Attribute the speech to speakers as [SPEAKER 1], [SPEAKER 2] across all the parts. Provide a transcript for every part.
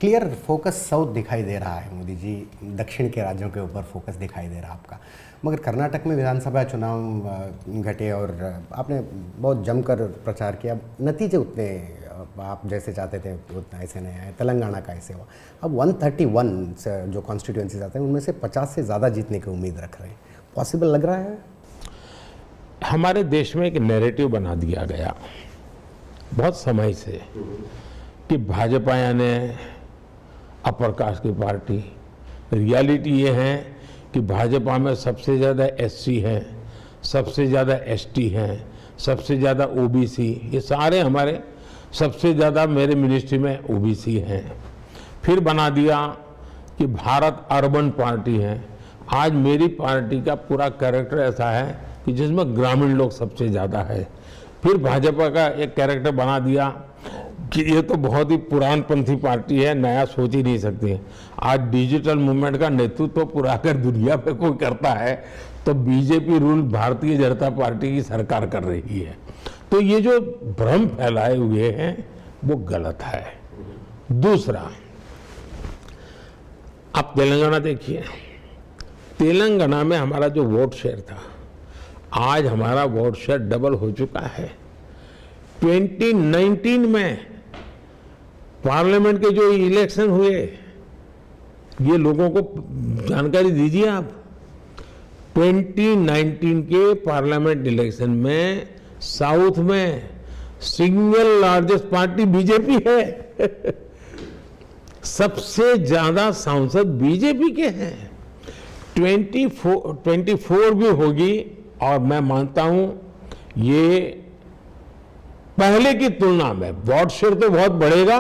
[SPEAKER 1] Clear focus south दिखाई दे रहा है मोदी जी, दक्षिण के राज्यों के ऊपर फोकस दिखाई दे रहा है आपका। मगर कर्नाटक में विधानसभा चुनाव घटे और आपने बहुत जमकर प्रचार किया, नतीजे उतने आप जैसे चाहते थे उतना ऐसे नहीं आए। तेलंगाना का ऐसे हुआ। अब 131 जो कॉन्स्टिट्यूंसीज आते हैं उनमें से 50 से ज़्यादा जीतने की उम्मीद रख रहे हैं। पॉसिबल लग रहा है?
[SPEAKER 2] हमारे देश में एक नैरेटिव बना दिया गया बहुत समय से कि भाजपा यानी अपर कास्ट की पार्टी। रियलिटी ये है कि भाजपा में सबसे ज़्यादा एससी हैं, सबसे ज़्यादा एसटी हैं, सबसे ज़्यादा ओबीसी, ये सारे हमारे सबसे ज़्यादा मेरे मिनिस्ट्री में ओबीसी हैं। फिर बना दिया कि भारत अर्बन पार्टी है। आज मेरी पार्टी का पूरा कैरेक्टर ऐसा है कि जिसमें ग्रामीण लोग सबसे ज़्यादा है। फिर भाजपा का एक कैरेक्टर बना दिया कि ये तो बहुत ही पुरानपंथी पार्टी है, नया सोच ही नहीं सकती है। आज डिजिटल मूवमेंट का नेतृत्व पूरा अगर दुनिया में कोई करता है तो BJP rule Bharatiya Janata party की सरकार कर रही है। तो ये जो भ्रम फैलाए हुए हैं वो गलत है। दूसरा, आप तेलंगाना देखिए, तेलंगाना में हमारा जो वोट शेयर था, आज हमारा वोट शेयर डबल हो चुका है। 2019 में पार्लियामेंट के जो इलेक्शन हुए, ये लोगों को जानकारी दीजिए आप। 2019 के पार्लियामेंट इलेक्शन में साउथ में सिंगल लार्जेस्ट पार्टी बीजेपी है। सबसे ज्यादा सांसद बीजेपी के हैं। 24 भी होगी और मैं मानता हूं ये पहले की तुलना में वोट शेयर तो बहुत बढ़ेगा,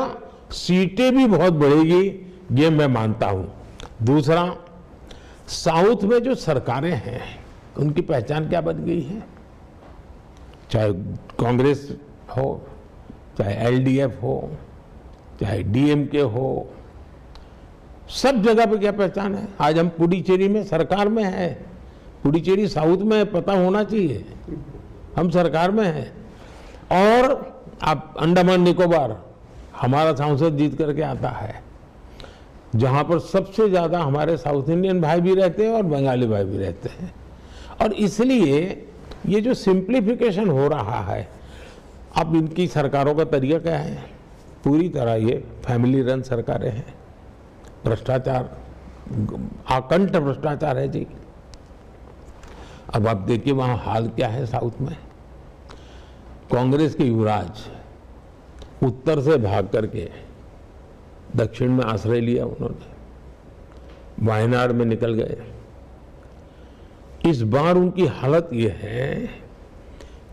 [SPEAKER 2] सीटें भी बहुत बढ़ेगी, ये मैं मानता हूं। दूसरा, साउथ में जो सरकारें हैं उनकी पहचान क्या बन गई है, चाहे कांग्रेस हो, चाहे एलडीएफ हो, चाहे डीएमके हो, सब जगह पे क्या पहचान है। आज हम पुडुचेरी में सरकार में है, पुडुचेरी साउथ में पता होना चाहिए, हम सरकार में हैं। और आप अंडमान निकोबार, हमारा सांसद जीत करके आता है, जहां पर सबसे ज्यादा हमारे साउथ इंडियन भाई भी रहते हैं और बंगाली भाई भी रहते हैं। और इसलिए ये जो सिंप्लीफिकेशन हो रहा है, अब इनकी सरकारों का तरीका क्या है, पूरी तरह ये फैमिली रन सरकारें हैं। भ्रष्टाचार, आकंठ भ्रष्टाचार है जी। अब आप देखिए वहां हाल क्या है साउथ में। कांग्रेस के युवराज उत्तर से भाग करके दक्षिण में आश्रय लिया उन्होंने, वायनाड में निकल गए। इस बार उनकी हालत यह है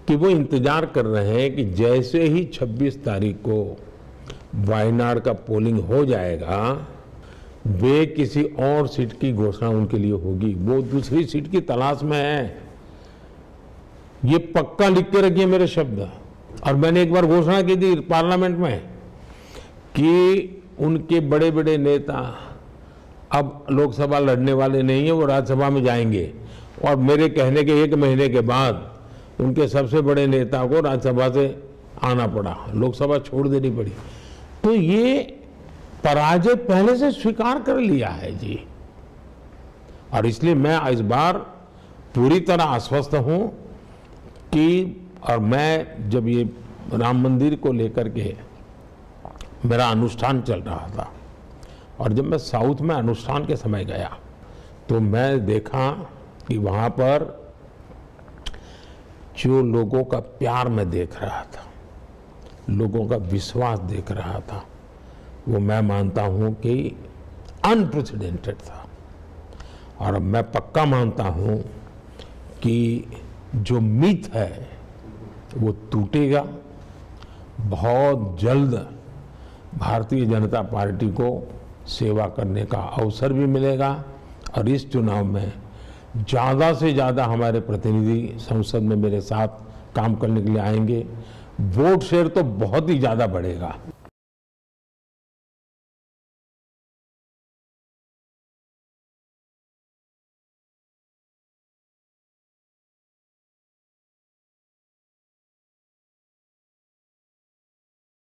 [SPEAKER 2] कि वो इंतजार कर रहे हैं कि जैसे ही 26 तारीख को वायनाड का पोलिंग हो जाएगा, वे किसी और सीट की घोषणा उनके लिए होगी। वो दूसरी सीट की तलाश में है। ये पक्का लिख के रखिए मेरे शब्द। और मैंने एक बार घोषणा की थी पार्लियामेंट में कि उनके बड़े बड़े नेता अब लोकसभा लड़ने वाले नहीं है, वो राज्यसभा में जाएंगे। और मेरे कहने के 1 महीने के बाद उनके सबसे बड़े नेता को राज्यसभा से आना पड़ा, लोकसभा छोड़ देनी पड़ी। तो ये पराजय पहले से स्वीकार कर लिया है जी। और इसलिए मैं इस बार पूरी तरह आश्वस्त हूं कि, और मैं जब ये राम मंदिर को लेकर के मेरा अनुष्ठान चल रहा था, और जब मैं साउथ में अनुष्ठान के समय गया तो मैं देखा कि वहां पर जो लोगों का प्यार मैं देख रहा था, लोगों का विश्वास देख रहा था, वो मैं मानता हूं कि अनप्रेसिडेंटेड था। और मैं पक्का मानता हूं कि जो मिथ है वो टूटेगा। बहुत जल्द भारतीय जनता पार्टी को सेवा करने का अवसर भी मिलेगा। और इस चुनाव में ज़्यादा से ज़्यादा हमारे प्रतिनिधि संसद में मेरे साथ काम करने के लिए आएंगे। वोट शेयर तो बहुत ही ज़्यादा बढ़ेगा।